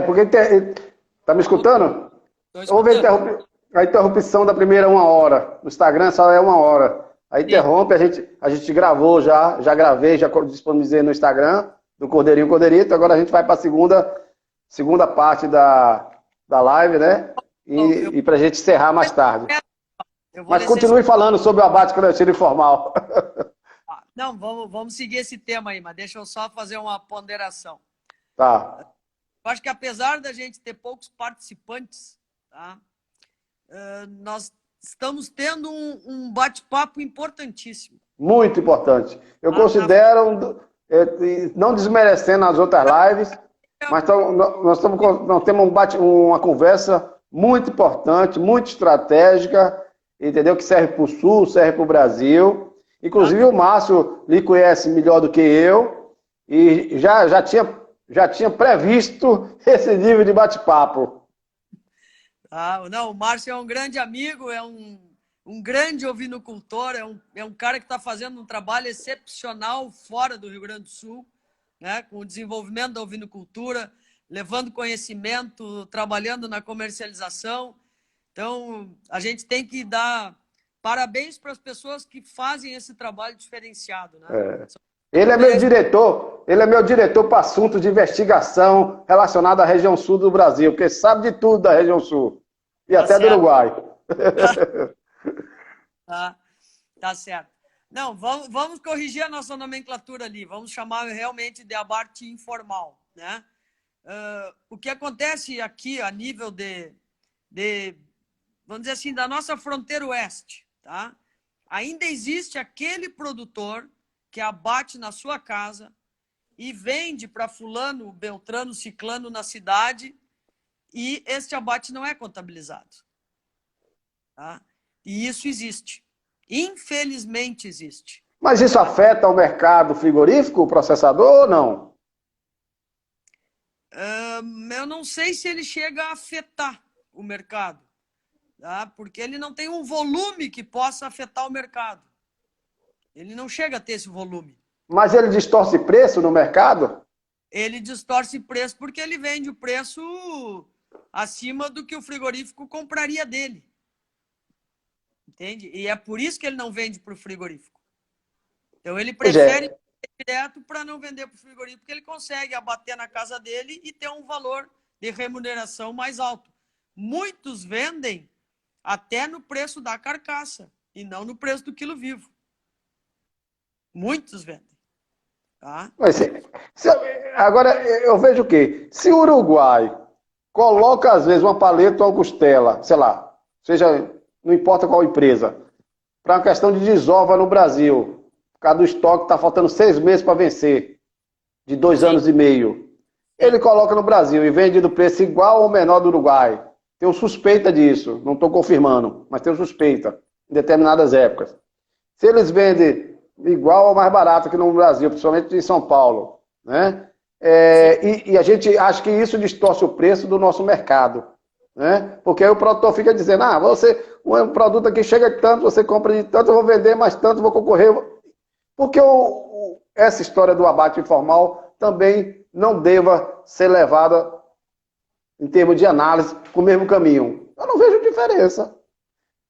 Porque tá me escutando? Estou Houve escutando. a interrupção da primeira 1 hora. No Instagram só é 1 hora. Aí Sim. interrompe, a gente gravou já gravei, já disponibilizei no Instagram do Cordeirinho Cordeirito. Agora a gente vai para a segunda parte da live, né? Bom, eu, E para a gente encerrar mais tarde. eu vou Mas descer esse. continue falando sobre o abate clandestino informal. Não, vamos seguir esse tema aí, mas deixa eu só fazer uma ponderação. Tá. Eu acho que apesar da gente ter poucos participantes, tá? Nós estamos tendo um bate-papo importantíssimo. Muito importante. Eu Tá? considero, não desmerecendo as outras lives, mas nós temos uma conversa muito importante, muito estratégica, entendeu? Que serve para o Sul, serve para o Brasil. Inclusive o Márcio lhe conhece melhor do que eu e já tinha previsto esse nível de bate-papo. Não, o Márcio é um grande amigo, é um grande ovinocultor, é um cara que está fazendo um trabalho excepcional fora do Rio Grande do Sul, né, com o desenvolvimento da ovinocultura, levando conhecimento, trabalhando na comercialização. Então, a gente tem que dar parabéns para as pessoas que fazem esse trabalho diferenciado, né? Ele é meu diretor para assuntos de investigação relacionado à região sul do Brasil, porque sabe de tudo da região sul e Tá até do certo. Uruguai. Tá certo. Não, vamos corrigir a nossa nomenclatura ali, vamos chamar realmente de abate informal, né? O que acontece aqui a nível vamos dizer assim, da nossa fronteira oeste, tá? Ainda existe aquele produtor que abate na sua casa e vende para fulano, beltrano, ciclano na cidade e este abate não é contabilizado. Tá? E isso existe. Infelizmente existe. Mas isso afeta o mercado frigorífico, o processador ou não? Eu não sei se ele chega a afetar o mercado, tá? Porque ele não tem um volume que possa afetar o mercado. Ele não chega a ter esse volume. Mas ele distorce preço no mercado? Ele distorce preço porque ele vende o preço acima do que o frigorífico compraria dele. Entende? E é por isso que ele não vende para o frigorífico. Então ele prefere direto para não vender para o frigorífico, porque ele consegue abater na casa dele e ter um valor de remuneração mais alto. Muitos vendem até no preço da carcaça e não no preço do quilo vivo. Muitos vendem. Tá? Mas, agora, eu vejo o quê? Se o Uruguai coloca, às vezes, uma paleta ou uma costela, sei lá, seja, não importa qual empresa, para uma questão de desova no Brasil, por causa do estoque, está faltando 6 meses para vencer, de 2 anos e meio. Ele coloca no Brasil e vende do preço igual ou menor do Uruguai. Tenho suspeita disso, não estou confirmando, mas tenho suspeita, em determinadas épocas. Se eles vendem igual ou mais barato aqui no Brasil, principalmente em São Paulo, né? E a gente acha que isso distorce o preço do nosso mercado, né? Porque aí o produtor fica dizendo, um produto aqui chega de tanto, você compra de tanto, eu vou vender mais tanto, vou concorrer. Porque essa história do abate informal também não deva ser levada em termos de análise com o mesmo caminho. Eu não vejo diferença.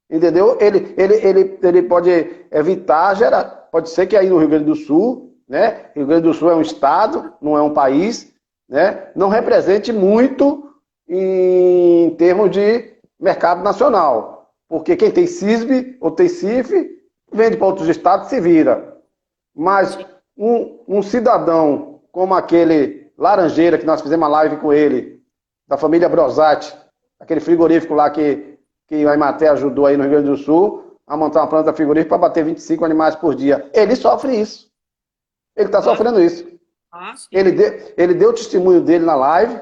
Entendeu? Ele pode evitar gerar. Pode ser que aí no Rio Grande do Sul, né? Rio Grande do Sul é um estado, não é um país, né? Não represente muito em termos de mercado nacional. Porque quem tem CISB ou tem CIF vende para outros estados e se vira. Mas um cidadão como aquele Laranjeira, que nós fizemos uma live com ele, da família Brosati, aquele frigorífico lá que a Emater ajudou aí no Rio Grande do Sul a montar uma planta frigorífica para bater 25 animais por dia. Ele sofre isso. Ele está sofrendo isso. Ele deu o testemunho dele na live,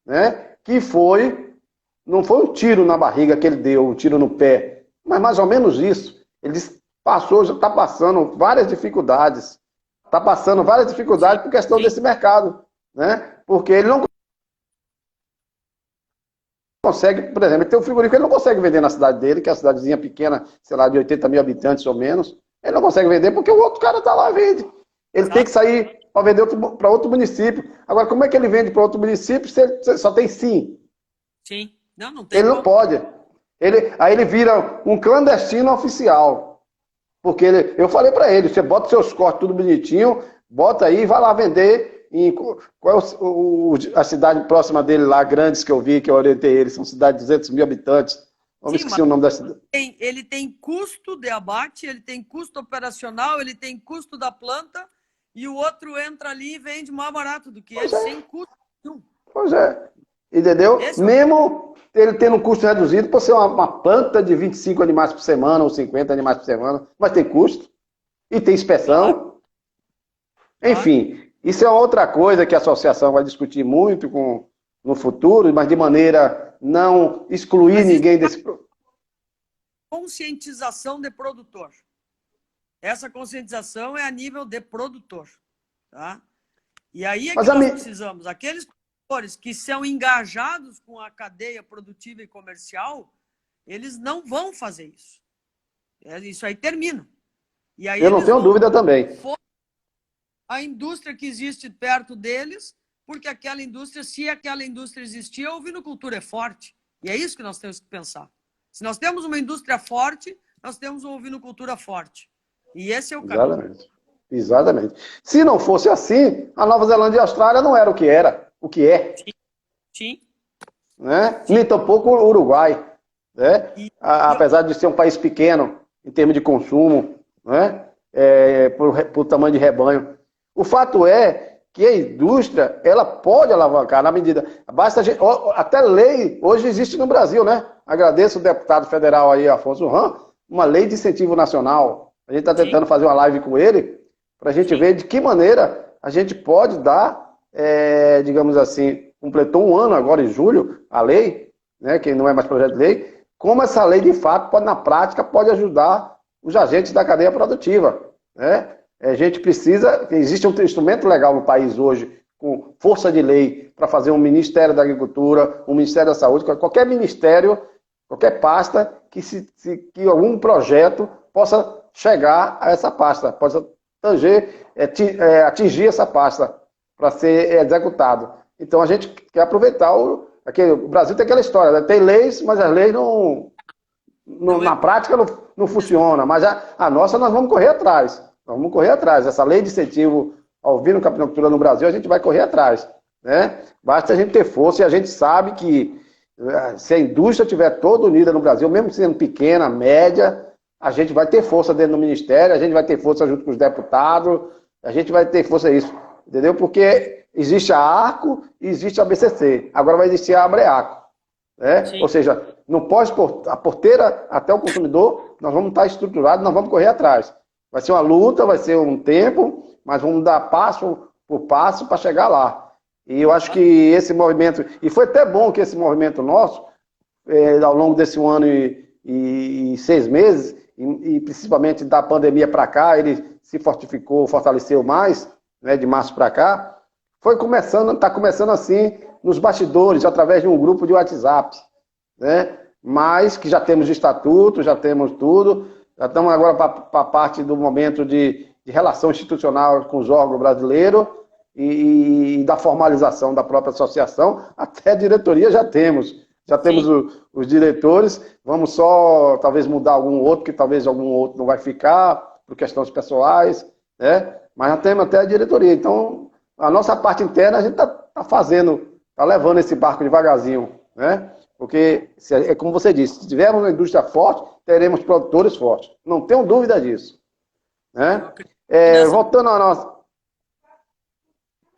né? Que não foi um tiro na barriga que ele deu, um tiro no pé, mas mais ou menos isso. Ele já está passando várias dificuldades. Está passando várias dificuldades por questão desse mercado, né? Porque ele não consegue, por exemplo, ele tem um frigorífico, ele não consegue vender na cidade dele, que é a cidadezinha pequena, sei lá, de 80 mil habitantes ou menos. Ele não consegue vender porque o outro cara está lá e vende. Ele tem que sair para vender para outro município. Agora, como é que ele vende para outro município se ele só tem sim? Sim. Não tem Ele não como. pode. Aí ele vira um clandestino oficial. Porque eu falei para ele, você bota seus cortes tudo bonitinho, bota aí e vai lá vender. Qual é a cidade próxima dele lá, Grandes, que eu vi, que eu orientei ele, são cidades de 200 mil habitantes. Vamos Sim, esquecer o nome da cidade. Ele tem custo de abate, ele tem custo operacional, ele tem custo da planta, e o outro entra ali e vende mais barato do que ele, sem custo nenhum. Pois é. Entendeu? Mesmo ele tendo um custo reduzido, por ser uma planta de 25 animais por semana ou 50 animais por semana, mas tem custo e tem inspeção. Enfim, isso é outra coisa que a associação vai discutir muito no futuro, mas de maneira não excluir ninguém desse... Conscientização de produtor. Essa conscientização é a nível de produtor. Tá? E aí é que nós precisamos. Aqueles produtores que são engajados com a cadeia produtiva e comercial, eles não vão fazer isso. Isso aí termina. E aí eu não tenho dúvida também. A indústria que existe perto deles, porque aquela indústria, se aquela indústria existir, a ovinocultura é forte. E é isso que nós temos que pensar. Se nós temos uma indústria forte, nós temos uma ovinocultura forte. E esse é o caminho. Exatamente. Se não fosse assim, a Nova Zelândia e a Austrália não era o que é. Sim. Né? Nem tampouco o Uruguai. Né? Apesar de ser um país pequeno em termos de consumo, né? Por tamanho de rebanho. O fato é que a indústria, ela pode alavancar na medida... Basta até lei hoje existe no Brasil, né? Agradeço o deputado federal aí, Afonso Ram, uma lei de incentivo nacional. A gente está tentando fazer uma live com ele para a gente ver de que maneira a gente pode dar, digamos assim, completou um ano agora em julho, a lei, né, que não é mais projeto de lei, como essa lei de fato pode, na prática, pode ajudar os agentes da cadeia produtiva. Né? A gente precisa, existe um instrumento legal no país hoje, com força de lei, para fazer um Ministério da Agricultura, um Ministério da Saúde, qualquer ministério, qualquer pasta, que algum projeto possa chegar a essa pasta, possa atingir essa pasta para ser executado. Então a gente quer aproveitar o Brasil tem aquela história, né? Tem leis, mas as leis na prática não funcionam. Mas a nossa nós vamos correr atrás. Nós vamos correr atrás. Essa lei de incentivo ao vino-capinocultura no Brasil, a gente vai correr atrás. Né? Basta a gente ter força e a gente sabe que se a indústria estiver toda unida no Brasil, mesmo sendo pequena, média, a gente vai ter força dentro do Ministério, a gente vai ter força junto com os deputados, a gente vai ter força isso. Entendeu? Porque existe a ARCO e existe a BCC. Agora vai existir a Abreaco. Né? Ou seja, no a porteira até o consumidor, nós vamos estar estruturados, nós vamos correr atrás. Vai ser uma luta, vai ser um tempo, mas vamos dar passo por passo para chegar lá. E eu acho que esse movimento, e foi até bom que esse movimento nosso, ao longo desse 1 ano e 6 meses, e principalmente da pandemia para cá, ele se fortificou, fortaleceu mais, né, de março para cá, está começando assim nos bastidores, através de um grupo de WhatsApp, né? Mas que já temos estatuto, já temos tudo, já estamos agora para a parte do momento de relação institucional com os órgãos brasileiros e da formalização da própria associação, até a diretoria já temos os diretores, vamos só talvez mudar algum outro, que talvez algum outro não vai ficar, por questões pessoais, né? Mas já temos até a diretoria. Então, a nossa parte interna, a gente está fazendo, está levando esse barco devagarzinho, né? Porque, é como você disse, se tivermos uma indústria forte, teremos produtores fortes. Não tenho dúvida disso. Né? Voltando a nossa...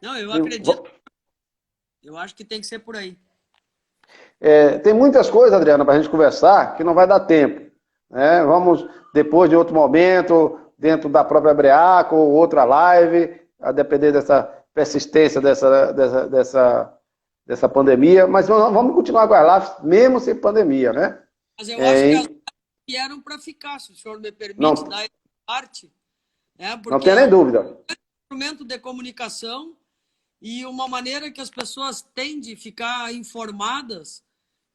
Não, eu acredito. Eu acho que tem que ser por aí. Tem muitas coisas, Adriana, para a gente conversar, que não vai dar tempo. Né? Vamos, depois de outro momento, dentro da própria Breaco, ou outra live, a depender dessa persistência dessa pandemia, mas vamos continuar com as lives, mesmo sem pandemia, né? Mas eu acho que as lives vieram para ficar, se o senhor me permite dar essa parte. Porque não tem nem dúvida. É um instrumento de comunicação e uma maneira que as pessoas têm de ficar informadas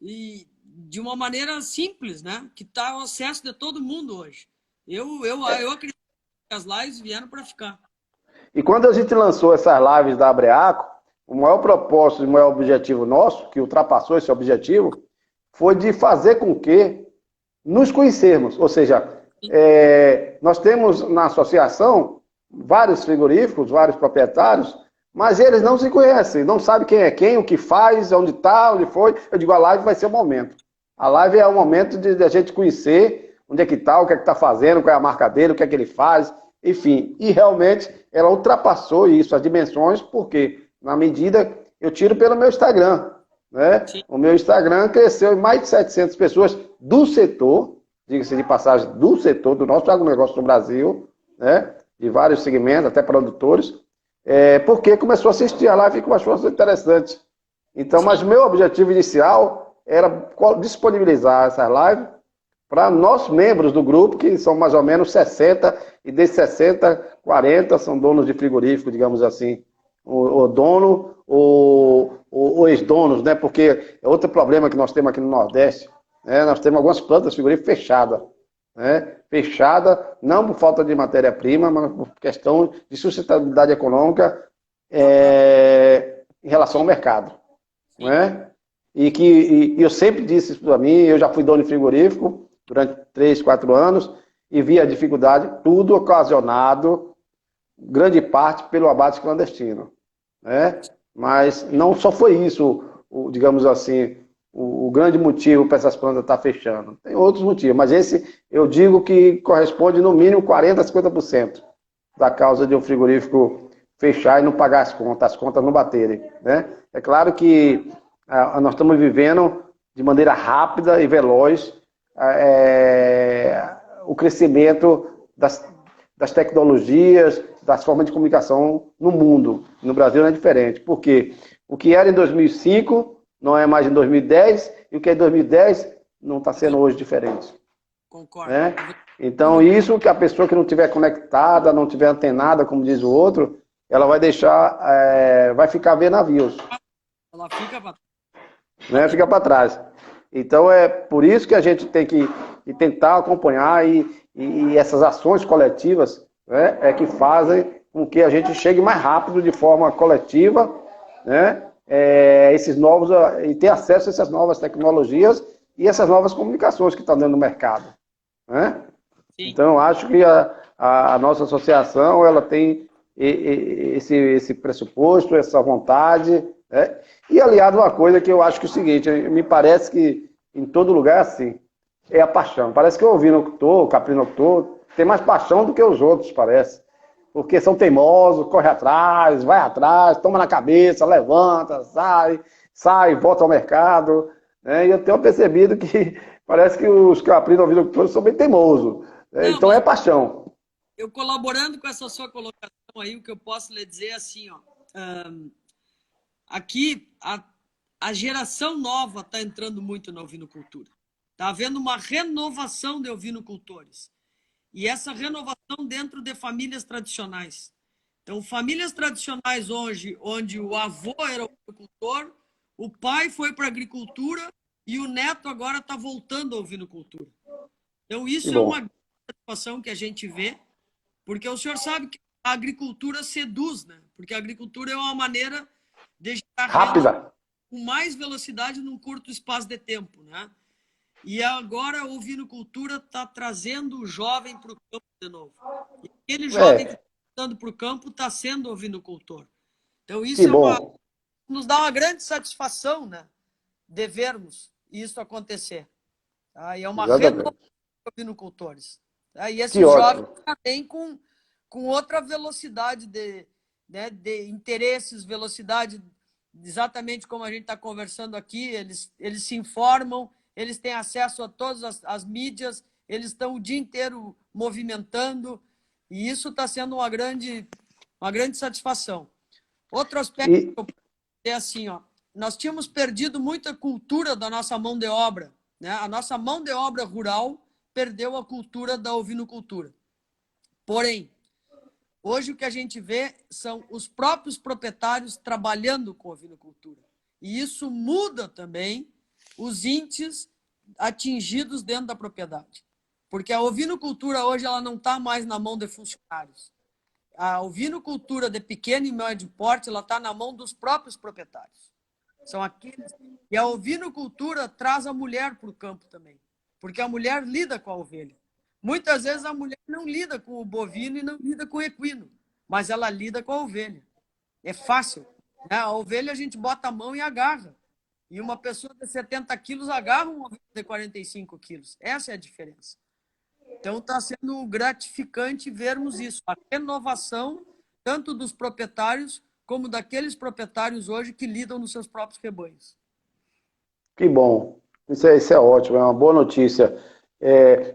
e de uma maneira simples, né? Que está ao acesso de todo mundo hoje. Eu acredito que as lives vieram para ficar. E quando a gente lançou essas lives da Abreaco, o maior propósito e o maior objetivo nosso, que ultrapassou esse objetivo, foi de fazer com que nos conhecermos. Ou seja, nós temos na associação vários frigoríficos, vários proprietários, mas eles não se conhecem, não sabem quem é quem, o que faz, onde está, onde foi. Eu digo, a live vai ser o momento. A live é o momento de a gente conhecer onde é que está, o que é que está fazendo, qual é a marca dele, o que é que ele faz, enfim. E realmente ela ultrapassou isso, as dimensões, porque na medida eu tiro pelo meu Instagram, né? O meu Instagram cresceu em mais de 700 pessoas do setor, diga-se de passagem, do setor, do nosso agronegócio no Brasil, né? De vários segmentos, até produtores, porque começou a assistir a live e começou a ser interessante. Então, mas meu objetivo inicial era disponibilizar essa live para nós membros do grupo, que são mais ou menos 60, e desses 60, 40 são donos de frigorífico, digamos assim. O dono, o ex-donos, né? Porque é outro problema que nós temos aqui no Nordeste, né? Nós temos algumas plantas frigoríficas fechadas, né? Fechada, não por falta de matéria-prima, mas por questão de sustentabilidade econômica em relação ao mercado. Né? E eu sempre disse isso para mim, eu já fui dono de frigorífico durante 3, 4 anos e vi a dificuldade, tudo ocasionado, grande parte, pelo abate clandestino. Né? Mas não só foi isso, digamos assim, o grande motivo para essas plantas estar fechando. Tem outros motivos, mas esse eu digo que corresponde no mínimo 40% a 50% da causa de um frigorífico fechar e não pagar as contas não baterem. Né? É claro que nós estamos vivendo de maneira rápida e veloz o crescimento das tecnologias, das formas de comunicação no mundo. No Brasil não é diferente. Por quê? O que era em 2005 não é mais em 2010, e o que é em 2010 não está sendo hoje diferente. Concordo. Né? Então, isso que a pessoa que não estiver conectada, não estiver antenada, como diz o outro, ela vai deixar, vai ficar vendo navios. Ela fica para né? Fica para trás. Então, é por isso que a gente tem que tentar acompanhar e essas ações coletivas, né, que fazem com que a gente chegue mais rápido de forma coletiva, né, esses novos, e ter acesso a essas novas tecnologias e essas novas comunicações que estão dando no mercado. Né? Então, eu acho que a nossa associação ela tem esse pressuposto, essa vontade, né? E aliado a uma coisa que eu acho que é o seguinte, me parece que em todo lugar é assim, é a paixão. Parece que o ovinocultor, o caprinocultor, tem mais paixão do que os outros, parece. Porque são teimosos, corre atrás, vai atrás, toma na cabeça, levanta, sai, volta ao mercado. Né? E eu tenho percebido que parece que os caprino-ovinocultores são bem teimosos. Né? Não, então é paixão. Eu colaborando com essa sua colocação aí, o que eu posso lhe dizer é assim, ó, aqui a geração nova está entrando muito na ovinocultura. Está havendo uma renovação de ovinocultores. E essa renovação dentro de famílias tradicionais. Então, famílias tradicionais hoje, onde o avô era ovinocultor, o pai foi para a agricultura e o neto agora está voltando à ovinocultura. Então, isso é uma satisfação que a gente vê, porque o senhor sabe que a agricultura seduz, né? Porque a agricultura é uma maneira de gerar rápida, com mais velocidade num curto espaço de tempo, né? E agora a ovinocultura está trazendo o jovem para o campo de novo. E aquele jovem que está voltando para o campo está sendo ovinocultor. Então isso nos dá uma grande satisfação, né? De vermos isso acontecer. Tá? E é uma renovação de ovinocultores. Tá? E esses jovens também com outra velocidade de interesses, velocidade, exatamente como a gente está conversando aqui, eles se informam, eles têm acesso a todas as mídias, eles estão o dia inteiro movimentando, e isso está sendo uma grande satisfação. Outro aspecto que eu é assim, ó, nós tínhamos perdido muita cultura da nossa mão de obra. Né? A nossa mão de obra rural perdeu a cultura da ovinocultura. Porém, hoje o que a gente vê são os próprios proprietários trabalhando com ovinocultura. E isso muda também os índices atingidos dentro da propriedade. Porque a ovinocultura hoje ela não está mais na mão de funcionários. A ovinocultura de pequeno e médio porte, ela está na mão dos próprios proprietários. São aqueles. E a ovinocultura traz a mulher para o campo também, porque a mulher lida com a ovelha. Muitas vezes a mulher não lida com o bovino e não lida com o equino, mas ela lida com a ovelha. É fácil, né? A ovelha a gente bota a mão e agarra. E uma pessoa de 70 quilos agarra uma ovelha de 45 quilos. Essa é a diferença. Então está sendo gratificante vermos isso, a renovação tanto dos proprietários como daqueles proprietários hoje que lidam nos seus próprios rebanhos. Que bom. Isso é ótimo, é uma boa notícia.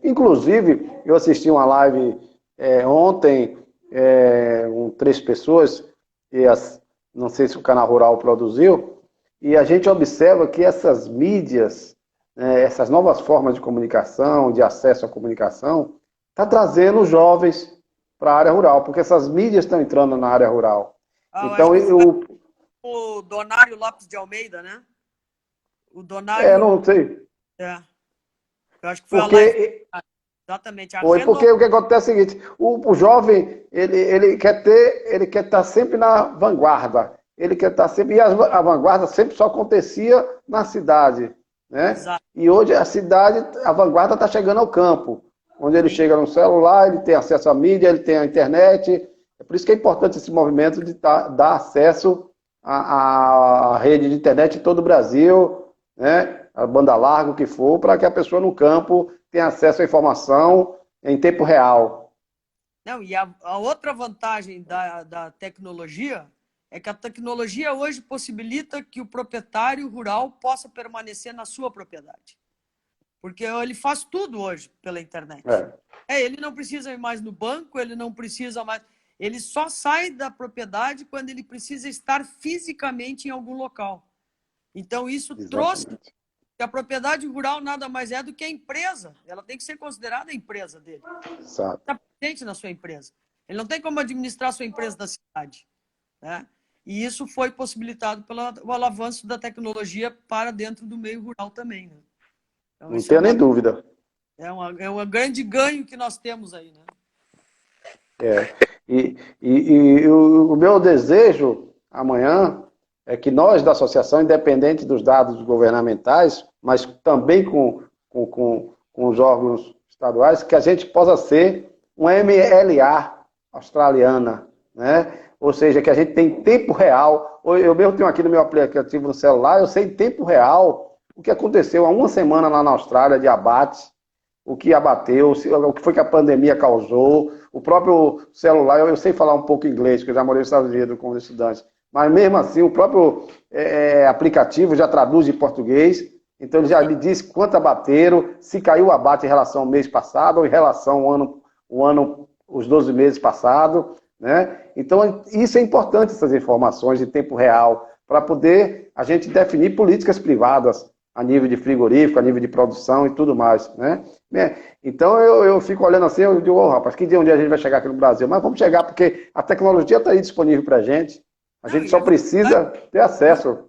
Inclusive, eu assisti uma live ontem com 3 pessoas, não sei se o Canal Rural produziu, e a gente observa que essas mídias, essas novas formas de comunicação, de acesso à comunicação, está trazendo os jovens para a área rural, porque essas mídias estão entrando na área rural. Então, o Donário Lopes de Almeida, né? O Donário... não sei. Eu acho que foi a live. Exatamente. Porque o que acontece é o seguinte, o jovem, ele quer estar sempre na vanguarda. Ele quer estar sempre... E a vanguarda sempre só acontecia na cidade, né? Exato. E hoje a vanguarda está chegando ao campo, onde ele chega no celular, ele tem acesso à mídia, ele tem a internet. É por isso que é importante esse movimento de dar acesso à rede de internet em todo o Brasil, né? A banda larga, o que for, para que a pessoa no campo tenha acesso à informação em tempo real. Não, e a outra vantagem da tecnologia é que a tecnologia hoje possibilita que o proprietário rural possa permanecer na sua propriedade. Porque ele faz tudo hoje pela internet. Ele não precisa ir mais no banco, ele não precisa mais... Ele só sai da propriedade quando ele precisa estar fisicamente em algum local. Então, isso trouxe que a propriedade rural nada mais é do que a empresa. Ela tem que ser considerada a empresa dele. Exato. Está presente na sua empresa. Ele não tem como administrar a sua empresa da cidade, né? E isso foi possibilitado pelo avanço da tecnologia para dentro do meio rural também, né? Então, não tenho nem dúvida. É um grande ganho que nós temos aí, né? E o meu desejo amanhã é que nós da associação, independente dos dados governamentais, mas também com os órgãos estaduais, que a gente possa ser uma MLA australiana, né? Ou seja, que a gente tem tempo real. Eu mesmo tenho aqui no meu aplicativo no celular, eu sei em tempo real o que aconteceu há uma semana lá na Austrália de abates, o que abateu, o que foi que a pandemia causou, o próprio celular, eu sei falar um pouco inglês, porque eu já morei nos Estados Unidos como estudante, mas mesmo assim o próprio aplicativo já traduz em português, então ele já me diz quanto abateram, se caiu o abate em relação ao mês passado ou em relação ao os 12 meses passados, né? Então isso é importante, essas informações de tempo real, para poder a gente definir políticas privadas a nível de frigorífico, a nível de produção e tudo mais, né? Então eu fico olhando assim, eu digo, rapaz, que dia um dia a gente vai chegar aqui no Brasil? Mas vamos chegar porque a tecnologia está aí disponível para a gente. A gente só precisa ter acesso.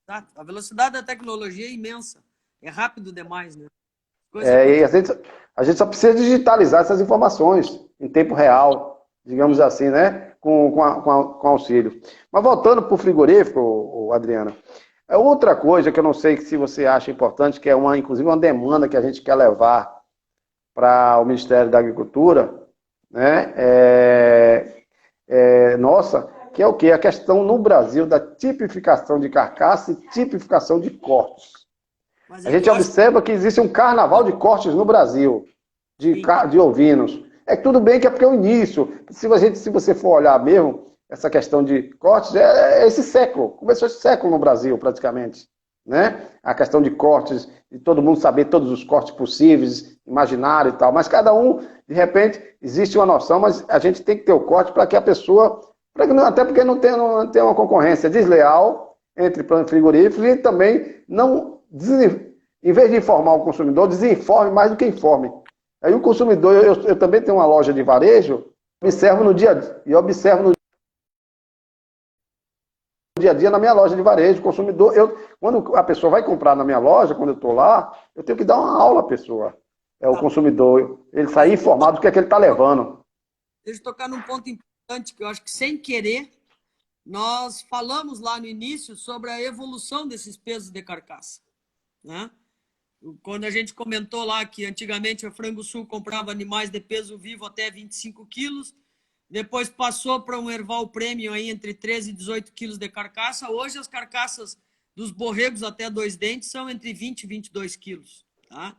A velocidade da tecnologia é imensa. É rápido demais, né? E a gente só precisa digitalizar essas informações em tempo real, digamos assim, né? Com auxílio. Mas voltando para o frigorífico, Adriana, é outra coisa que eu não sei se você acha importante, que é inclusive uma demanda que a gente quer levar para o Ministério da Agricultura, né? Nossa, que é o quê? A questão no Brasil da tipificação de carcaça e tipificação de cortes. A gente observa que existe um carnaval de cortes no Brasil, de ovinos. Tudo bem que é porque é o início. Se você for olhar mesmo, essa questão de cortes é esse século. Começou esse século no Brasil, praticamente. Né? A questão de cortes, de todo mundo saber todos os cortes possíveis, imaginário e tal. Mas cada um, de repente, existe uma noção, mas a gente tem que ter o corte para que a pessoa... Até porque não tem uma concorrência desleal entre frigoríficos e também não... Em vez de informar o consumidor, desinforme mais do que informe. Aí o consumidor, eu também tenho uma loja de varejo, observo no dia a dia na minha loja de varejo, consumidor, quando a pessoa vai comprar na minha loja, quando eu estou lá, eu tenho que dar uma aula à pessoa, o consumidor, ele sair informado do que é que ele está levando. Deixa eu tocar num ponto importante importante, que eu acho que sem querer, nós falamos lá no início sobre a evolução desses pesos de carcaça, né? Quando a gente comentou lá que antigamente a Frango Sul comprava animais de peso vivo até 25 quilos, depois passou para um Erval Premium aí entre 13 e 18 quilos de carcaça. Hoje as carcaças dos borregos até 2 dentes são entre 20 e 22 quilos, tá?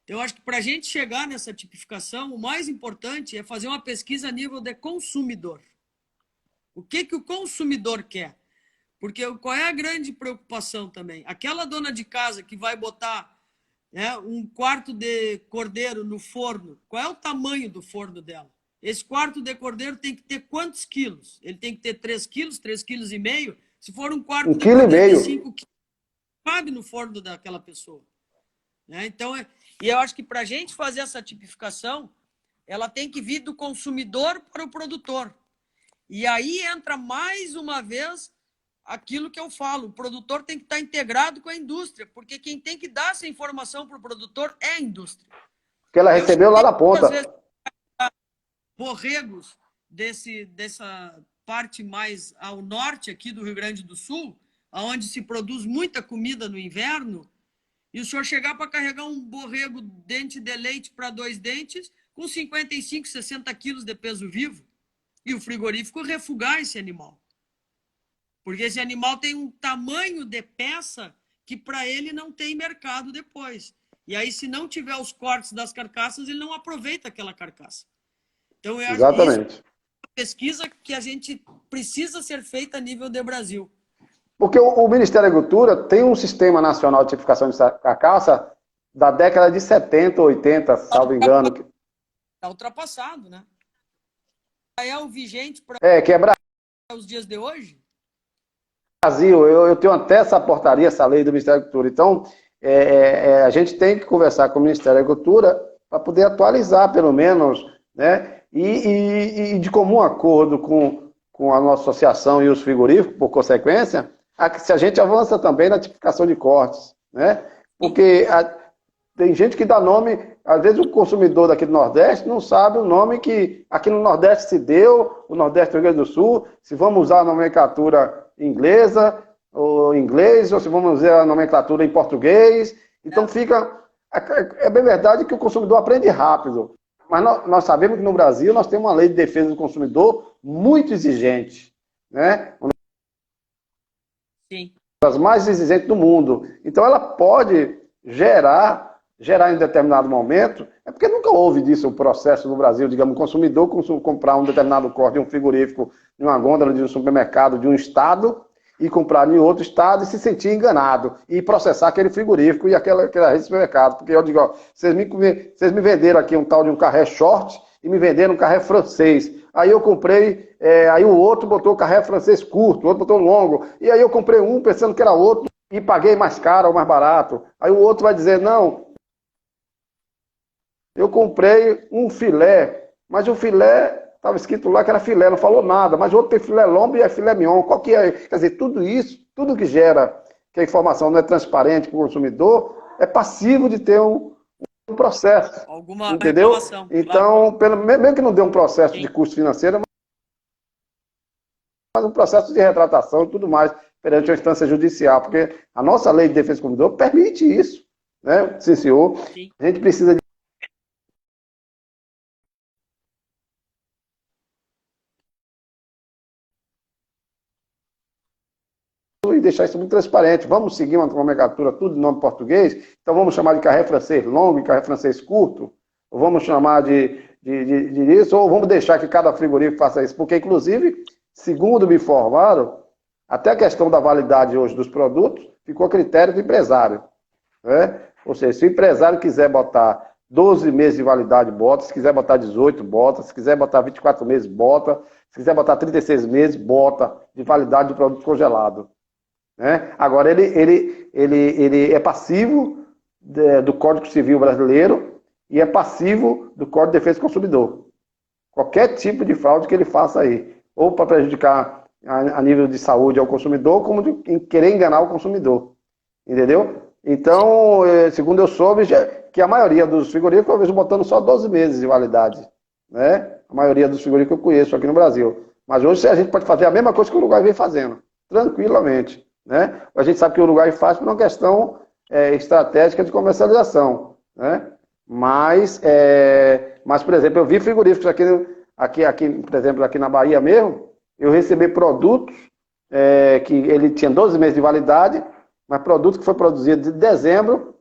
Então, eu acho que para a gente chegar nessa tipificação, o mais importante é fazer uma pesquisa a nível de consumidor. O que o consumidor quer? Porque qual é a grande preocupação também? Aquela dona de casa que vai botar, né, um quarto de cordeiro no forno, qual é o tamanho do forno dela? Esse quarto de cordeiro tem que ter quantos quilos? Ele tem que ter 3 quilos, 3,5 quilos? Se for um quarto de cordeiro de 5 quilos, cabe no forno daquela pessoa. Né? Então, e eu acho que para a gente fazer essa tipificação, ela tem que vir do consumidor para o produtor. E aí entra mais uma vez aquilo que eu falo, o produtor tem que estar integrado com a indústria, porque quem tem que dar essa informação para o produtor é a indústria. Que ela recebeu lá na ponta. Vezes, borregos dessa parte mais ao norte aqui do Rio Grande do Sul, onde se produz muita comida no inverno, e o senhor chegar para carregar um borrego dente de leite para 2 dentes com 55, 60 quilos de peso vivo, e o frigorífico refugar esse animal. Porque esse animal tem um tamanho de peça que para ele não tem mercado depois. E aí, se não tiver os cortes das carcaças, ele não aproveita aquela carcaça. Então, eu acho que isso é uma pesquisa que a gente precisa ser feita a nível de Brasil. Porque o Ministério da Agricultura tem um sistema nacional de tipificação de carcaça da década de 70, 80, salvo engano. Está ultrapassado, né? É o vigente para os dias de hoje? Brasil, eu tenho até essa portaria, essa lei do Ministério da Agricultura. Então, a gente tem que conversar com o Ministério da Agricultura para poder atualizar, pelo menos, né? E de comum acordo com a nossa associação e os frigoríficos, por consequência, se a gente avança também na tipificação de cortes, né? Porque tem gente que dá nome, às vezes o consumidor daqui do Nordeste não sabe o nome que aqui no Nordeste se deu, o Nordeste do Rio Grande do Sul, se vamos usar a nomenclatura inglesa, ou inglês, ou se vamos usar a nomenclatura em português. Então fica... É bem verdade que o consumidor aprende rápido, mas nós sabemos que no Brasil nós temos uma lei de defesa do consumidor muito exigente, né? Sim. Das mais exigentes do mundo. Então ela pode gerar em determinado momento, é porque nunca houve disso o processo no Brasil, digamos, o consumidor comprar um determinado corte de um frigorífico, de uma gôndola, de um supermercado, de um estado, e comprar em outro estado e se sentir enganado, e processar aquele frigorífico e aquela rede de supermercado. Porque eu digo, ó, vocês me venderam aqui um tal de um carré short e me venderam um carré francês. Aí eu comprei, aí o outro botou o carré francês curto, o outro botou longo, e aí eu comprei um pensando que era outro e paguei mais caro ou mais barato. Aí o outro vai dizer, não, eu comprei um filé, mas o filé estava escrito lá que era filé, não falou nada, mas o outro tem filé lombo e é filé mignon. Qual que é? Quer dizer, tudo isso, tudo que gera que a informação não é transparente para o consumidor, é passivo de ter um processo. Alguma entendeu? Reclamação, então, claro. mesmo que não dê um processo Sim. de custo financeiro, mas um processo de retratação e tudo mais perante a instância judicial, porque a nossa lei de defesa do consumidor permite isso, né? Sim, senhor. Sim. A gente precisa de e deixar isso muito transparente. Vamos seguir uma nomenclatura tudo em nome português, então vamos chamar de carré francês longo e carré francês curto, ou vamos chamar de isso, ou vamos deixar que cada frigorífico faça isso, porque inclusive, segundo me informaram, até a questão da validade hoje dos produtos ficou a critério do empresário, né? Ou seja, se o empresário quiser botar 12 meses de validade, bota, se quiser botar 18, bota, se quiser botar 24 meses, bota, se quiser botar 36 meses, bota, de validade do produto congelado. Né? Agora, ele é passivo do Código Civil brasileiro e é passivo do Código de Defesa do Consumidor. Qualquer tipo de fraude que ele faça aí, ou para prejudicar a nível de saúde ao consumidor, como de querer enganar o consumidor. Entendeu? Então, segundo eu soube, que a maioria dos frigoríficos, talvez botando só 12 meses de validade. Né? A maioria dos frigoríficos eu conheço aqui no Brasil. Mas hoje a gente pode fazer a mesma coisa que o Uruguai vem fazendo, tranquilamente, né? A gente sabe que o Uruguai faz por uma questão estratégica de comercialização, né? Mas, por exemplo, eu vi frigoríficos aqui, por exemplo, aqui na Bahia mesmo, eu recebi produtos que ele tinha 12 meses de validade, mas produto que foi produzido de dezembro,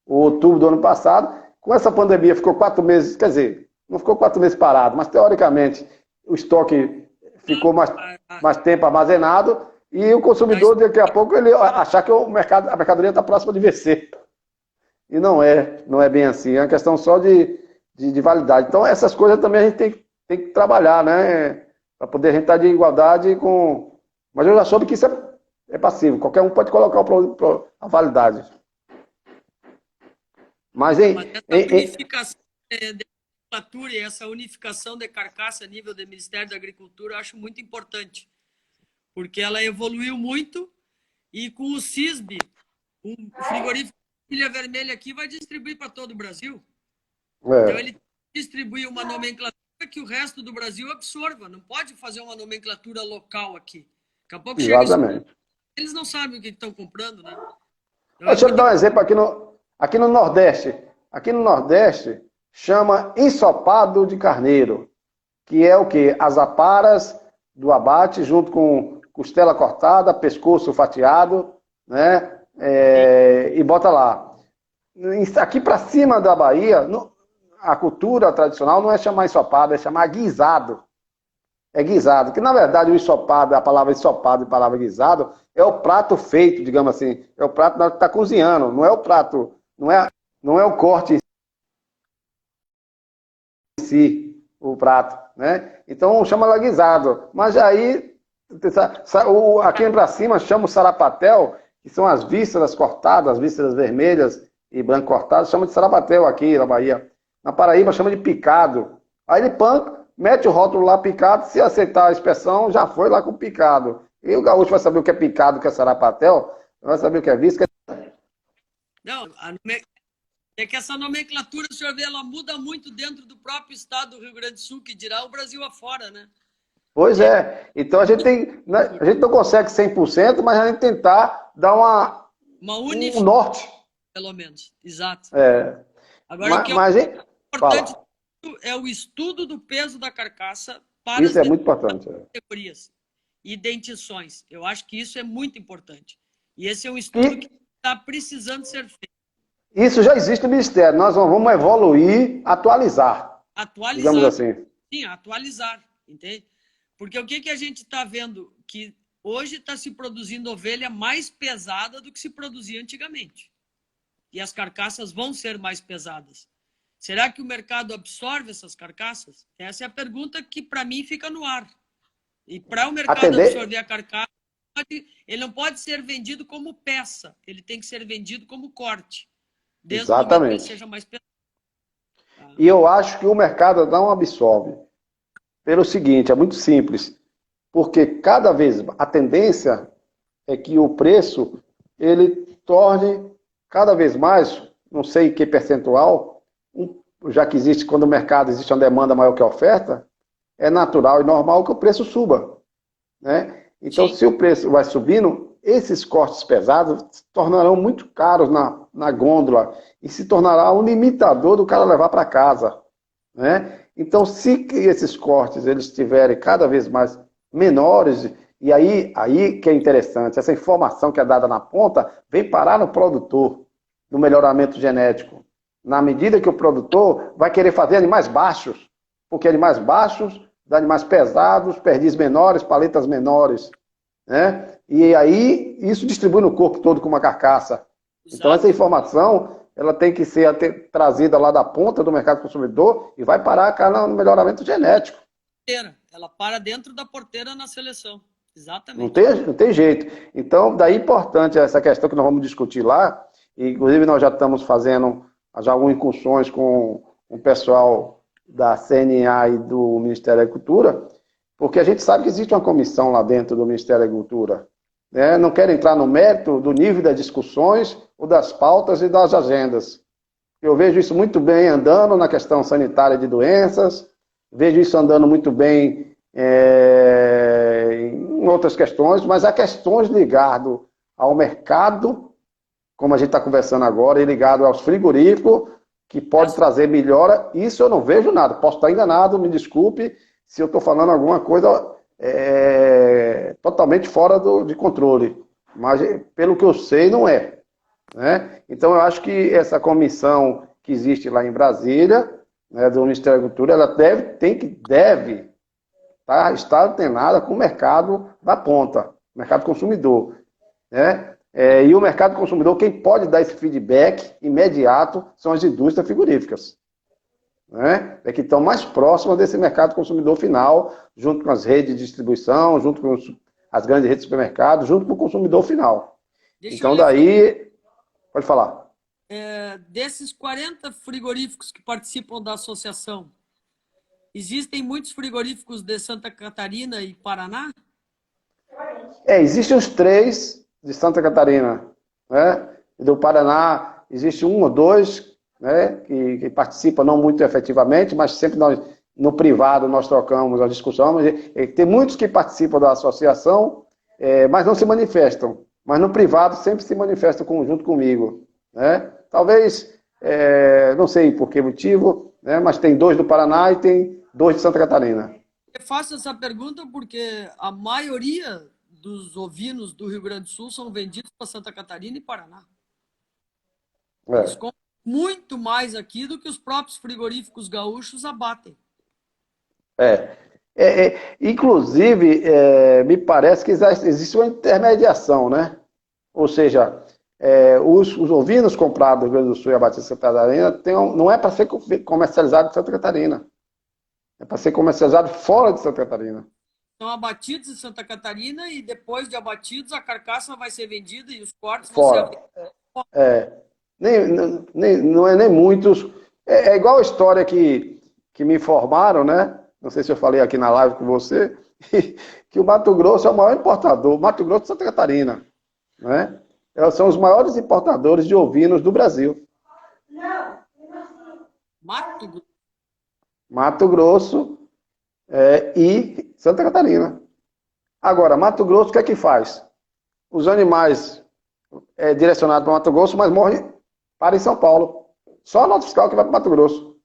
ou outubro do ano passado. Com essa pandemia ficou 4 meses, quer dizer, não ficou 4 meses parado, mas teoricamente o estoque ficou mais tempo armazenado e o consumidor daqui a pouco ele achar que a mercadoria está próxima de vencer. E não é bem assim, é uma questão só de validade. Então essas coisas também a gente tem que trabalhar, né? Para poder a gente estar de igualdade com... Mas eu já soube que isso é passivo, qualquer um pode colocar a validade. Mas essa unificação de nomenclatura e essa unificação de carcaça a nível do Ministério da Agricultura eu acho muito importante, porque ela evoluiu muito e com o CISB, o frigorífico Ilha Vermelha aqui vai distribuir para todo o Brasil. Então ele distribui uma nomenclatura que o resto do Brasil absorva, não pode fazer uma nomenclatura local aqui. Daqui a pouco Exatamente. Eles não sabem o que estão comprando, né? Então, deixa eu dar um exemplo aqui no Nordeste. Aqui no Nordeste chama ensopado de carneiro, que é o quê? As aparas do abate junto com costela cortada, pescoço fatiado, né? E bota lá. Aqui para cima da Bahia, a cultura tradicional não é chamar ensopado, é chamar guisado. É guisado, que na verdade o ensopado, a palavra ensopado e a palavra guisado, é o prato feito, digamos assim. É o prato que está cozinhando, não é o prato, não é o corte em si, o prato, né? Então chama ela guisado. Mas aí, aqui para cima chama o sarapatel, que são as vísceras cortadas, as vísceras vermelhas e branco cortadas, chama de sarapatel aqui na Bahia. Na Paraíba chama de picado. Aí ele mete o rótulo lá picado, se aceitar a inspeção, já foi lá com picado. E o gaúcho vai saber o que é picado, o que é sarapatel, vai saber o que é víscera. Não, é que essa nomenclatura, o senhor vê, ela muda muito dentro do próprio estado do Rio Grande do Sul, que dirá o Brasil afora, né? Pois é. Então a gente não consegue 100%, mas a gente tentar dar um norte. Pelo menos, exato. Agora, o que é importante é o estudo do peso da carcaça para isso é muito importante. Categorias e dentições. Eu acho que isso é muito importante. E esse é um estudo que está precisando ser feito. Isso já existe no Ministério. Nós vamos evoluir, atualizar. Digamos assim. Sim, atualizar. Entende? Porque o que a gente está vendo? Que hoje está se produzindo ovelha mais pesada do que se produzia antigamente. E as carcaças vão ser mais pesadas. Será que o mercado absorve essas carcaças? Essa é a pergunta que, para mim, fica no ar. E para o mercado absorver a carcaça, ele não pode ser vendido como peça. Ele tem que ser vendido como corte. Desde o momento que ele seja mais pesado. E eu acho que o mercado não absorve. Pelo seguinte, é muito simples. Porque cada vez a tendência é que o preço ele torne cada vez mais, não sei que percentual, já que existe, quando o mercado existe uma demanda maior que a oferta, é natural e normal que o preço suba, né? Então, se o preço vai subindo, esses cortes pesados se tornarão muito caros na gôndola e se tornará um limitador do cara levar para casa, né? Então, se esses cortes eles estiverem cada vez mais menores, e aí que é interessante, essa informação que é dada na ponta vem parar no produtor, no melhoramento genético. Na medida que o produtor vai querer fazer animais baixos, porque animais baixos dão animais pesados, perdis menores, paletas menores, né? E aí isso distribui no corpo todo com uma carcaça. Então essa informação ela tem que ser trazida lá da ponta do mercado consumidor e vai parar cá no melhoramento genético. Ela para dentro da porteira na seleção. Exatamente. Não tem jeito. Então, daí é importante essa questão que nós vamos discutir lá. Inclusive, nós já estamos fazendo já algumas incursões com o pessoal da CNA e do Ministério da Agricultura, porque a gente sabe que existe uma comissão lá dentro do Ministério da Agricultura. Né? Não quero entrar no mérito do nível das discussões, ou das pautas e das agendas. Eu vejo isso muito bem andando na questão sanitária de doenças, vejo isso andando muito bem em outras questões, mas há questões ligadas ao mercado, como a gente está conversando agora, e ligado aos frigoríficos, que pode trazer melhora. Isso eu não vejo nada. Posso estar enganado, me desculpe se eu estou falando alguma coisa totalmente fora de controle. Mas, pelo que eu sei, não é. Né? Então, eu acho que essa comissão que existe lá em Brasília, né, do Ministério da Agricultura, ela deve estar antenada com o mercado da ponta, mercado consumidor. Né? E o mercado consumidor, quem pode dar esse feedback imediato são as indústrias frigoríficas. Né? Que estão mais próximas desse mercado consumidor final, junto com as redes de distribuição, junto com as grandes redes de supermercado, junto com o consumidor final. Então, daí, pode falar. Desses 40 frigoríficos que participam da associação, existem muitos frigoríficos de Santa Catarina e Paraná? Existem os 3 de Santa Catarina. Né? Do Paraná, existe 1 ou 2, né, que participam não muito efetivamente, mas sempre no privado nós trocamos a discussão. Tem muitos que participam da associação, mas não se manifestam. Mas no privado sempre se manifestam junto comigo. Né? Talvez, não sei por que motivo, né, mas tem 2 do Paraná e tem 2 de Santa Catarina. Eu faço essa pergunta porque a maioria dos ovinos do Rio Grande do Sul são vendidos para Santa Catarina e Paraná. Eles compram muito mais aqui do que os próprios frigoríficos gaúchos abatem. Inclusive, me parece que existe uma intermediação, né? Ou seja, os ovinos comprados do Rio Grande do Sul e abatidos em Santa Catarina não é para ser comercializado em Santa Catarina. É para ser comercializado fora de Santa Catarina. São abatidos em Santa Catarina e depois de abatidos a carcaça vai ser vendida e os cortes fora. Vão ser... Não é nem muitos. É igual a história que me informaram, né? Não sei se eu falei aqui na live com você, que o Mato Grosso é o maior importador, Mato Grosso e Santa Catarina. Né? São os maiores importadores de ovinos do Brasil. Mato Grosso e Santa Catarina. Agora, Mato Grosso, o que é que faz? Os animais direcionados para Mato Grosso, mas morrem para em São Paulo. Só a nota fiscal que vai para Mato Grosso.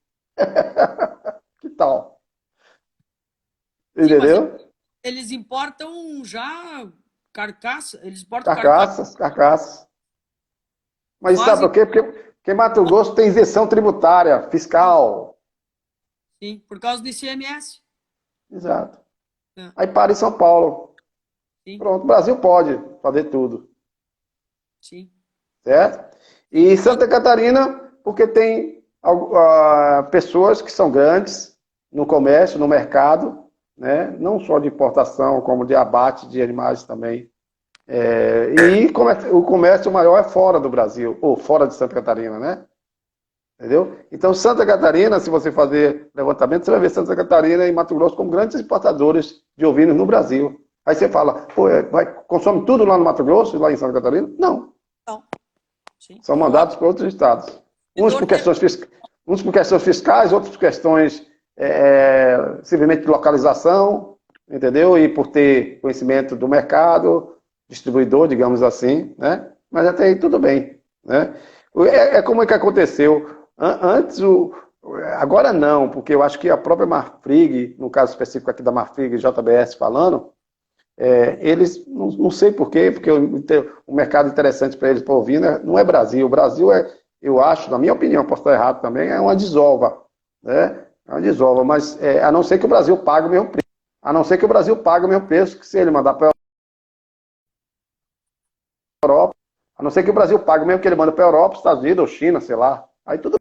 Que tal? Entendeu? Sim, eles importam já carcaça. Eles importam carcaças. Mas sabe por quê? Porque Mato Grosso tem isenção tributária, fiscal. Sim, por causa do ICMS. Exato. Aí para em São Paulo. Sim. Pronto, o Brasil pode fazer tudo. Sim. Certo? E Santa Catarina, porque tem pessoas que são grandes no comércio, no mercado, né? Não só de importação, como de abate de animais também. E o comércio maior é fora do Brasil, ou fora de Santa Catarina, né? Entendeu? Então, Santa Catarina, se você fazer levantamento, você vai ver Santa Catarina e Mato Grosso como grandes importadores de ovinos no Brasil. Aí você fala, consome tudo lá no Mato Grosso e lá em Santa Catarina? Não. Sim. São mandados para outros estados. Uns por questões fiscais, outros por questões simplesmente de localização, entendeu? E por ter conhecimento do mercado, distribuidor, digamos assim, né? Mas até aí tudo bem, né? Como é que aconteceu? Antes, agora não, porque eu acho que a própria Marfrig, no caso específico aqui da Marfrig JBS falando, eles, não sei porquê, porque o mercado interessante para eles, para ovina, não é Brasil. O Brasil eu acho, na minha opinião, posso estar errado também, é uma desova. Né? É uma desova, mas a não ser que o Brasil pague o mesmo preço. A não ser que o Brasil pague o mesmo preço que se ele mandar para a Europa. A não ser que o Brasil pague mesmo que ele manda para a Europa, Estados Unidos ou China, sei lá. Aí tudo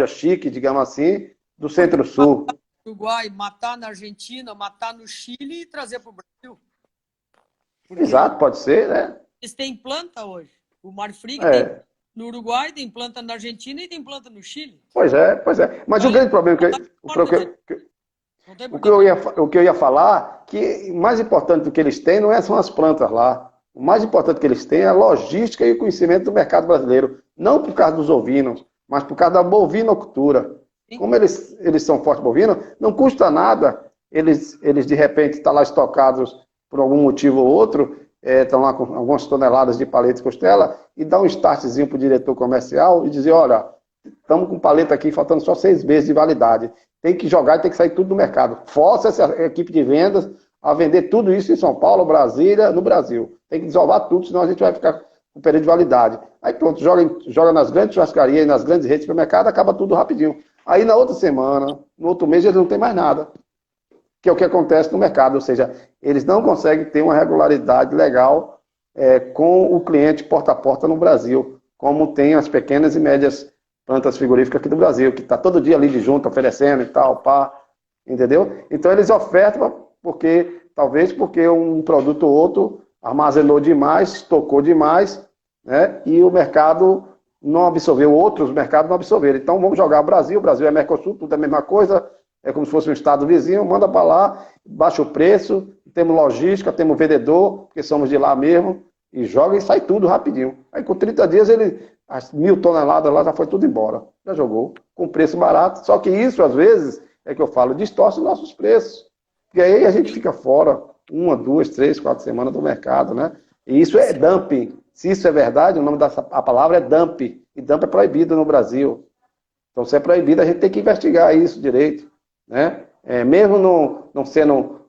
chique, digamos assim, do Centro-Sul. Uruguai, matar na Argentina, matar no Chile e trazer para o Brasil. Porque exato, pode ser, né? Eles têm planta hoje. O Marfrig tem no Uruguai, tem planta na Argentina e tem planta no Chile. Pois é. Mas o grande problema o que eu ia falar, que o mais importante do que eles têm são as plantas lá. O mais importante que eles têm é a logística e o conhecimento do mercado brasileiro. Não por causa dos ovinos, mas por causa da bovinocultura. Como eles são fortes bovinos, não custa nada eles de repente estar lá estocados por algum motivo ou outro, estão lá com algumas toneladas de paleta de costela, e dar um startzinho para o diretor comercial e dizer, olha, estamos com paleta aqui, faltando só 6 meses de validade. Tem que jogar e tem que sair tudo do mercado. Força essa equipe de vendas a vender tudo isso em São Paulo, Brasília, no Brasil. Tem que desovar tudo, senão a gente vai ficar com período de validade. Aí pronto, joga nas grandes churrascarias, nas grandes redes de supermercado, acaba tudo rapidinho. Aí na outra semana, no outro mês, eles não têm mais nada. Que é o que acontece no mercado, ou seja, eles não conseguem ter uma regularidade legal com o cliente porta a porta no Brasil, como tem as pequenas e médias plantas frigoríficas aqui do Brasil, que está todo dia ali de junto, oferecendo e tal, pá, entendeu? Então eles ofertam talvez porque um produto ou outro armazenou demais, estocou demais, né? E o mercado não absorveu, outros mercados não absorveram. Então vamos jogar o Brasil é Mercosul, tudo é a mesma coisa, é como se fosse um estado vizinho, manda para lá, baixa o preço, temos logística, temos vendedor, porque somos de lá mesmo, e joga e sai tudo rapidinho. Aí com 30 dias, as 1.000 toneladas lá já foi tudo embora, já jogou, com preço barato. Só que isso, às vezes, é que eu falo, distorce os nossos preços. E aí a gente fica fora 1, 2, 3, 4 semanas do mercado, né? E isso é dumping. Se isso é verdade, o nome da palavra é dumping. E dumping é proibido no Brasil. Então, se é proibido, a gente tem que investigar isso direito, né? Mesmo não sendo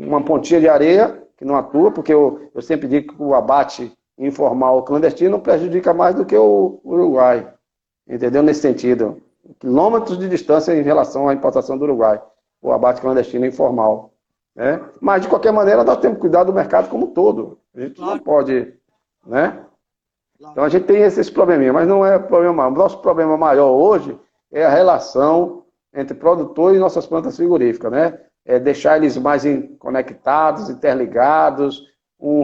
uma pontinha de areia que não atua, porque eu sempre digo que o abate informal clandestino prejudica mais do que o Uruguai. Entendeu? Nesse sentido. Quilômetros de distância em relação à importação do Uruguai. O abate clandestino informal. Né? Mas, de qualquer maneira, nós temos que cuidar do mercado como um todo. A gente não pode, né? Então, a gente tem esses probleminhas, mas não é problema. O nosso problema maior hoje é a relação entre produtor e nossas plantas frigoríficas, né? É deixar eles mais conectados, interligados,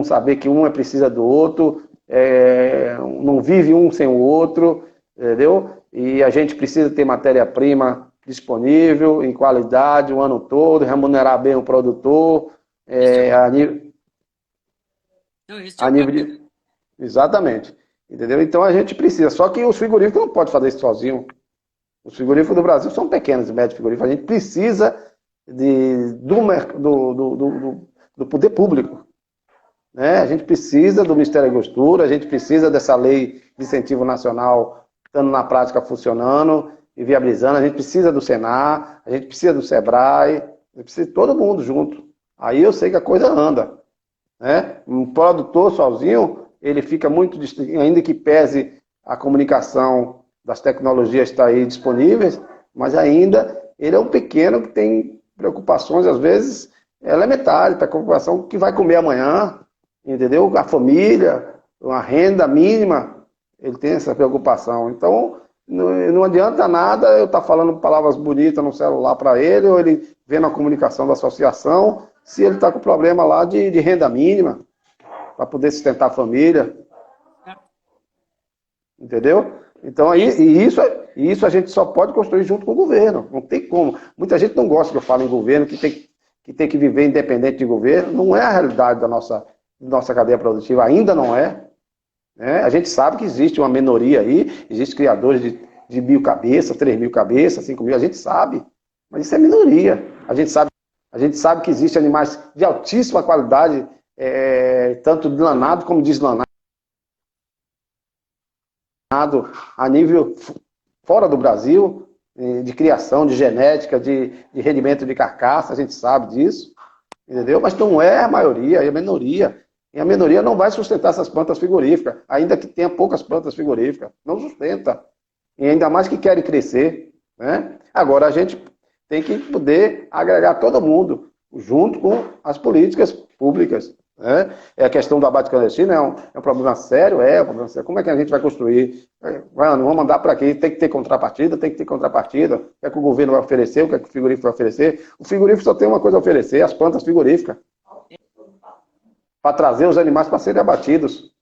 saber que um precisa do outro, não vive um sem o outro, entendeu? E a gente precisa ter matéria-prima disponível, em qualidade, o ano todo, remunerar bem o produtor, a nível de... Exatamente. Entendeu? Então a gente precisa. Só que os frigoríficos não podem fazer isso sozinho. Os frigoríficos do Brasil são pequenos e médios frigoríficos. A gente precisa do poder público. Né? A gente precisa do Ministério da Agricultura, a gente precisa dessa lei de incentivo nacional estando na prática funcionando e viabilizando. A gente precisa do Senar, a gente precisa do Sebrae, a gente precisa de todo mundo junto. Aí eu sei que a coisa anda. Né? Um produtor sozinho, ele fica muito distante, ainda que pese a comunicação das tecnologias está aí disponíveis, mas ainda ele é um pequeno que tem preocupações, às vezes, elementares, preocupação que vai comer amanhã, entendeu? A família, uma renda mínima, ele tem essa preocupação. Então, não adianta nada eu estar falando palavras bonitas no celular para ele, ou ele vendo a comunicação da associação, se ele está com problema lá de renda mínima, para poder sustentar a família. Entendeu? Então, isso a gente só pode construir junto com o governo. Não tem como. Muita gente não gosta que eu fale em governo, que tem que viver independente de governo. Não é a realidade da nossa cadeia produtiva. Ainda não é. A gente sabe que existe uma minoria aí, existem criadores de 1.000 cabeças, 3.000 cabeças, 5.000, a gente sabe. Mas isso é minoria. A gente sabe que existem animais de altíssima qualidade, tanto de lanado como deslanado, a nível fora do Brasil, de criação, de genética, de rendimento de carcaça, a gente sabe disso, entendeu? Mas não é a maioria, é a minoria. E a minoria não vai sustentar essas plantas frigoríficas, ainda que tenha poucas plantas frigoríficas. Não sustenta. E ainda mais que querem crescer. Né? Agora a gente tem que poder agregar todo mundo, junto com as políticas públicas. Né? A questão do abate clandestino é um problema sério, um problema sério. Como é que a gente vai construir? Vamos mandar para aqui, tem que ter contrapartida, tem que ter contrapartida. O que é que o governo vai oferecer, o que é que o frigorífico vai oferecer? O frigorífico só tem uma coisa a oferecer, as plantas frigoríficas. Para trazer os animais para serem abatidos.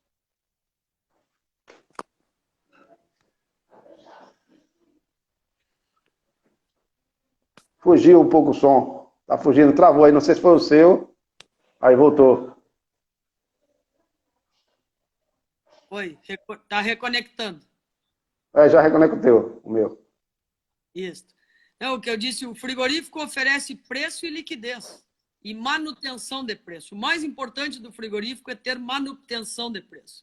Fugiu um pouco o som. Está fugindo, travou aí, não sei se foi o seu. Aí voltou. Oi, está reconectando. Já reconectei o meu. Isso. É o que eu disse, o frigorífico oferece preço e liquidez e manutenção de preço. O mais importante do frigorífico é ter manutenção de preço.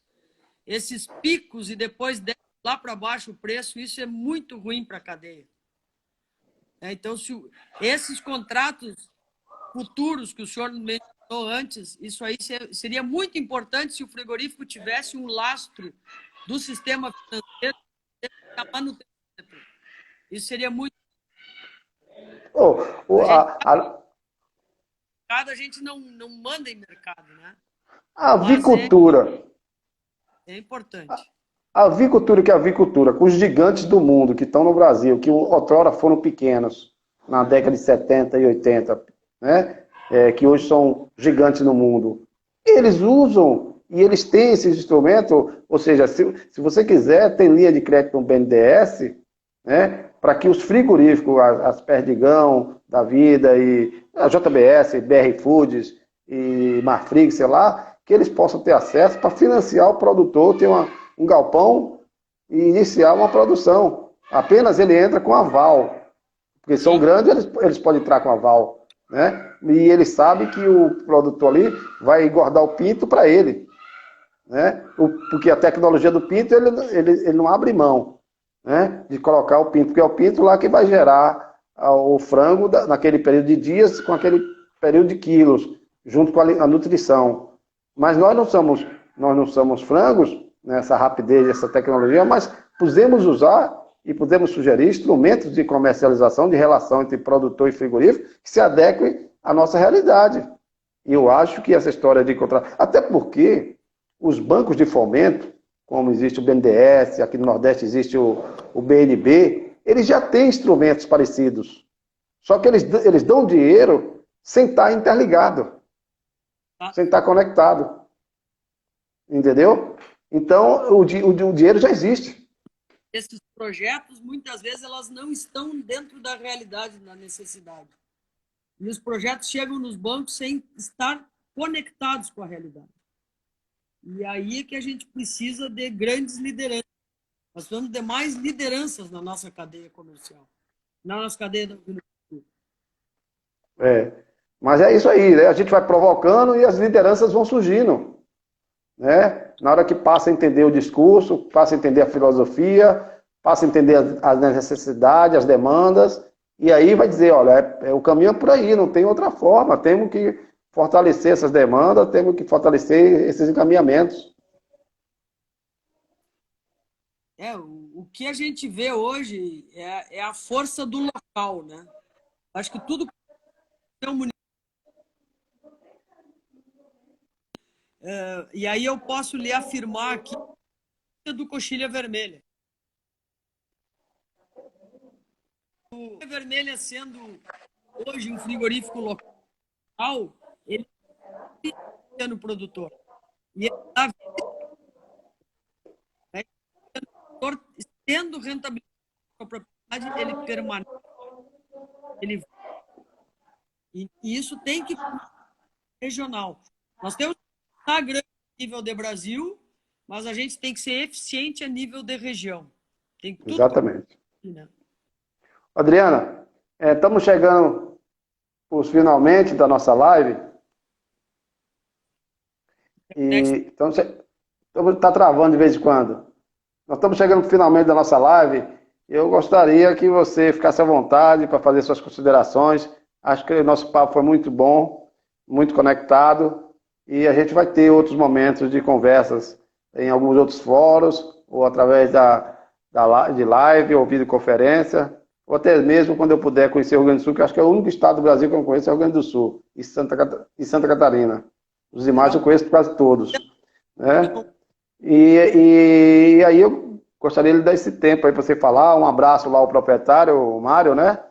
Esses picos e depois lá para baixo o preço, isso é muito ruim para a cadeia. Então, esses contratos futuros que o senhor mencionou antes, isso aí seria muito importante se o frigorífico tivesse um lastro do sistema financeiro da manutenção de preço. Isso seria muito. A gente não manda em mercado, né? A avicultura. É importante. A avicultura, que é a avicultura, com os gigantes do mundo que estão no Brasil, que outrora foram pequenos, na década de 70 e 80, né? Que hoje são gigantes no mundo. Eles usam e eles têm esses instrumentos, ou seja, se você quiser, tem linha de crédito no BNDES, né? Para que os frigoríficos, as Perdigão da vida, e a JBS, BR Foods e Marfrig, sei lá, que eles possam ter acesso para financiar o produtor, ter um galpão e iniciar uma produção. Apenas ele entra com aval. Porque são grandes, eles podem entrar com aval. Né? E ele sabe que o produtor ali vai guardar o pinto para ele. Né? Porque a tecnologia do pinto, ele não abre mão, né? De colocar o pinto. Porque é o pinto lá que vai gerar o frango naquele período de dias, com aquele período de quilos, junto com a nutrição. Mas nós não somos frangos, nessa rapidez, essa tecnologia, mas podemos usar e podemos sugerir instrumentos de comercialização, de relação entre produtor e frigorífico, que se adequem à nossa realidade. E eu acho que essa história de encontrar... Até porque os bancos de fomento, como existe o BNDES, aqui no Nordeste existe o BNB, eles já têm instrumentos parecidos. Só que eles dão dinheiro sem estar interligado, sem estar conectado. Entendeu? Então, o dinheiro já existe. Esses projetos, muitas vezes, elas não estão dentro da realidade, da necessidade. E os projetos chegam nos bancos sem estar conectados com a realidade. E aí é que a gente precisa de grandes lideranças. Nós precisamos de mais lideranças na nossa cadeia comercial, na nossa cadeia da agricultura. Mas é isso aí, né? A gente vai provocando e as lideranças vão surgindo. Né? Na hora que passa a entender o discurso, passa a entender a filosofia, passa a entender as necessidades, as demandas, e aí vai dizer, olha, o caminho é por aí, não tem outra forma, temos que fortalecer essas demandas, temos que fortalecer esses encaminhamentos. O que a gente vê hoje é a força do local, né? Acho que tudo é um município. E aí eu posso lhe afirmar aqui do Coxilha Vermelha. O Coxilha Vermelha sendo hoje um frigorífico local, ele é no produtor. E ele está tendo rentabilidade com a propriedade, ele permanece. E isso tem que ser regional. Nós temos que estar grande a nível de Brasil, mas a gente tem que ser eficiente a nível de região. Tem tudo. Exatamente. Adriana, estamos chegando os finalmente da nossa live. Então, está travando de vez em quando. Nós estamos chegando finalmente da nossa live. Eu gostaria que você ficasse à vontade para fazer suas considerações. Acho que o nosso papo foi muito bom, muito conectado, e a gente vai ter outros momentos de conversas em alguns outros fóruns, ou através de live, ou videoconferência, ou até mesmo quando eu puder conhecer o Rio Grande do Sul, que acho que é o único estado do Brasil que eu não conheço, é o Rio Grande do Sul, e Santa Catarina. Os demais eu conheço quase todos. Né? E aí eu gostaria de lhe dar esse tempo aí para você falar. Um abraço lá ao proprietário, o Mário, né?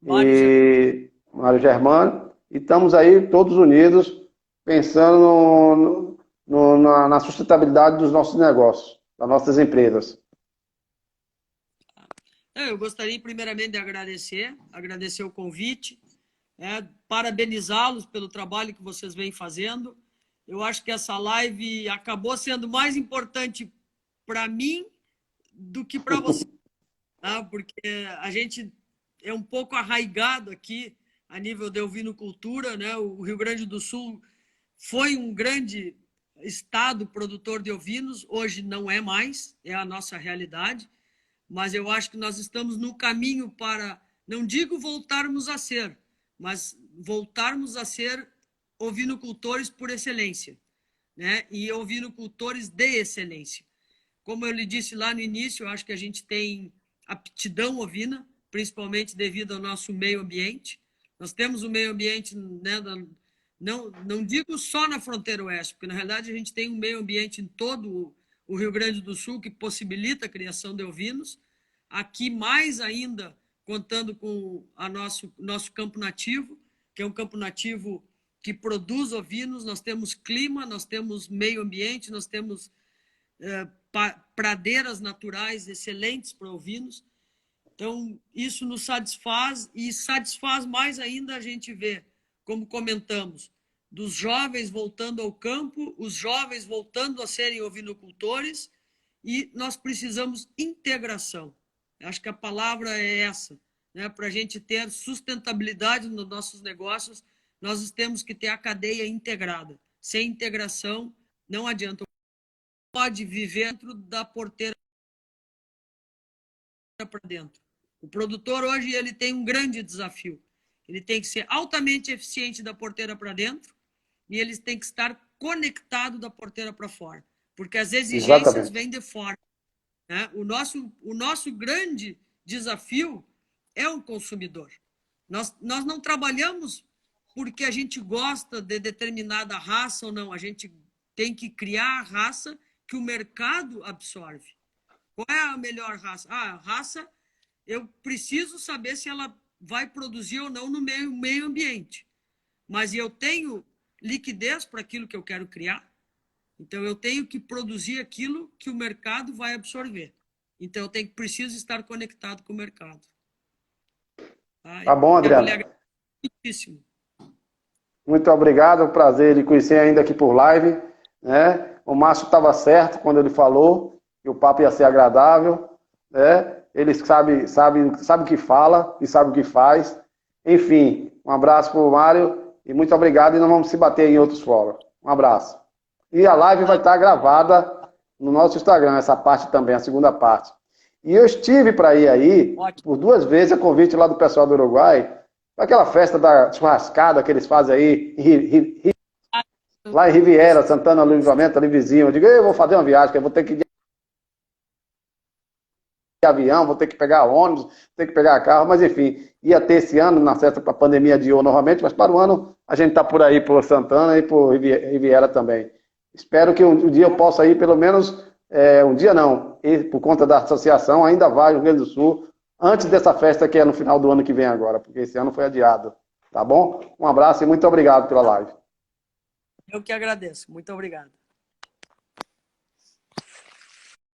Mário Germano. E estamos aí todos unidos, pensando na sustentabilidade dos nossos negócios, das nossas empresas. Eu gostaria primeiramente de agradecer o convite, parabenizá-los pelo trabalho que vocês vêm fazendo. Eu acho que essa live acabou sendo mais importante para mim do que para você. Tá? Porque a gente é um pouco arraigado aqui a nível de ovinocultura, né? O Rio Grande do Sul foi um grande estado produtor de ovinos, hoje não é mais, é a nossa realidade, mas eu acho que nós estamos no caminho para, não digo voltarmos a ser, mas voltarmos a ser ovinocultores por excelência, né? E ovinocultores de excelência. Como eu lhe disse lá no início, eu acho que a gente tem aptidão ovina, principalmente devido ao nosso meio ambiente. Nós temos um meio ambiente, né, não digo só na fronteira oeste, porque na realidade a gente tem um meio ambiente em todo o Rio Grande do Sul que possibilita a criação de ovinos. Aqui mais ainda contando com a nosso campo nativo, que é um campo nativo que produz ovinos. Nós temos clima, nós temos meio ambiente, nós temos pradeiras naturais excelentes para ovinos. Então, isso nos satisfaz, e satisfaz mais ainda a gente ver, como comentamos, dos jovens voltando ao campo, os jovens voltando a serem ovinocultores, e nós precisamos integração. Acho que a palavra é essa, né? Para a gente ter sustentabilidade nos nossos negócios, nós temos que ter a cadeia integrada. Sem integração, não adianta. Pode viver dentro da porteira para dentro. O produtor hoje ele tem um grande desafio. Ele tem que ser altamente eficiente da porteira para dentro e ele tem que estar conectado da porteira para fora, porque as exigências vêm de fora, né? O nosso grande desafio é o consumidor. Nós não trabalhamos porque a gente gosta de determinada raça ou não. A gente tem que criar a raça que o mercado absorve. Qual é a melhor raça? A raça, eu preciso saber se ela vai produzir ou não no meio ambiente. Mas eu tenho liquidez para aquilo que eu quero criar. Então, eu tenho que produzir aquilo que o mercado vai absorver. Então, eu preciso estar conectado com o mercado. Tá bom, Adriano. Muitíssimo. Muito obrigado, é um prazer lhe conhecer ainda aqui por live, né? O Márcio estava certo quando ele falou que o papo ia ser agradável, né? Ele sabe o que fala e sabe o que faz. Enfim, um abraço para o Mário e muito obrigado, e nós vamos se bater em outros fóruns. Um abraço. E a live vai estar gravada no nosso Instagram, essa parte também, a segunda parte. E eu estive para ir aí, por 2 vezes, a convite lá do pessoal do Uruguai, para aquela festa da churrascada que eles fazem aí, lá em Riviera, Santana, Livramento, ali vizinho. Eu digo, eu vou fazer uma viagem, que eu vou ter que ir de avião, vou ter que pegar ônibus, vou ter que pegar carro, mas enfim, ia ter esse ano, na festa para a pandemia adiou novamente, mas para o ano a gente está por aí, por Santana e por Riviera também. Espero que um dia eu possa ir, pelo menos, um dia não, e por conta da associação, ainda vai no Rio Grande do Sul, antes dessa festa que é no final do ano que vem agora, porque esse ano foi adiado. Tá bom? Um abraço e muito obrigado pela live. Eu que agradeço. Muito obrigado.